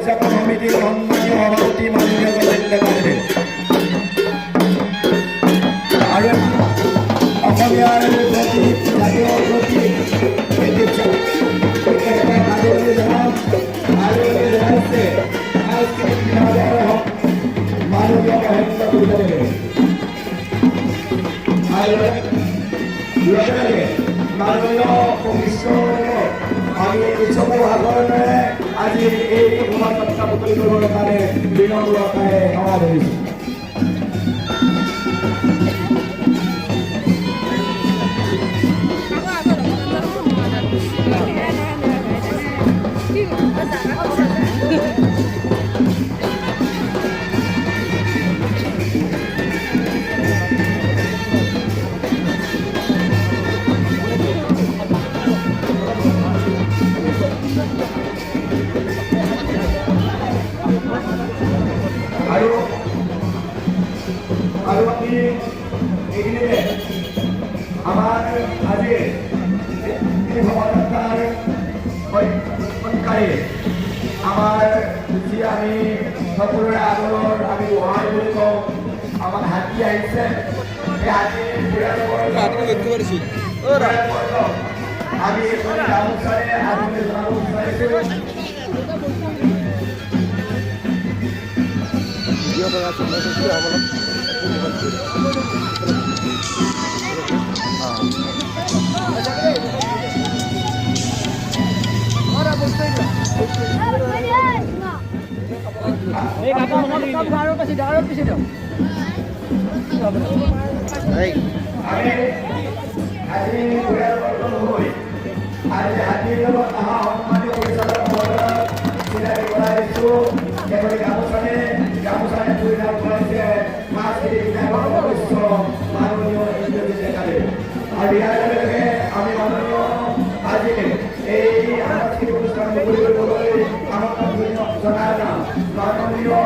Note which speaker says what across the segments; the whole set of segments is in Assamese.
Speaker 1: উদযাপন সমিতিৰ সন্মানীয় সভাপতি মাননীয় গজেন্দ্ৰ গান্ধী আৰু অসমীয়াৰ প্ৰতি জাতীয় প্ৰতি আদৰণি জনাইছে সাংস্কৃতিক বিভাগৰ মাননীয় মহেন্দ্ৰ গুৰুদেৱে আৰু লগে লগে মাননীয় কমিছনাৰক আমি উৎসৱৰ ভাগৰে আজি এই শোভাযাত্ৰা মুকলি কৰিবৰ কাৰণে বিনম্ৰতাৰে সেৱা ধৰিছোঁ। আৰু আমি এইখিনিতে আমাৰ আজিৰ এই শোভাযাত্ৰাৰ সৎকাৰী আমাৰ যি আমি সকলোৰে আদৰৰ আমি গোহাঁই বুলি কওঁ আমাৰ হাতী আহিছে এই হাতীৰ আমি গামোচাৰে আদৰণি জনাব বিচাৰিছোঁ। আমি মাননীয় আজি এই সাংস্কৃতিক অনুষ্ঠান মুকলি কৰিবলৈ আমন্ত্ৰণ জনাই যাম মাননীয়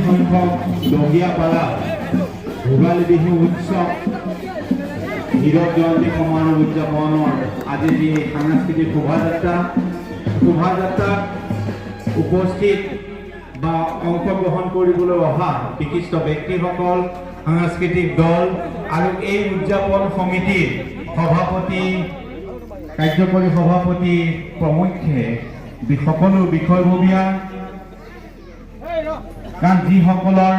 Speaker 2: সংখ্যক দহিয়াপাৰা ভোগালী বিহু উৎসৱ হীৰক জয়ন্তী সমাৰোহ উদযাপনৰ আজি যি সাংস্কৃতিক শোভাযাত্ৰাত উপস্থিত বা অংশগ্ৰহণ কৰিবলৈ অহা বিশিষ্ট ব্যক্তিসকল সাংস্কৃতিক দল আৰু এই উদযাপন সমিতিৰ সভাপতি কাৰ্যকৰী সভাপতি প্ৰমুখ্যে সকলো বিষয়ববীয়া কাৰণ যিসকলৰ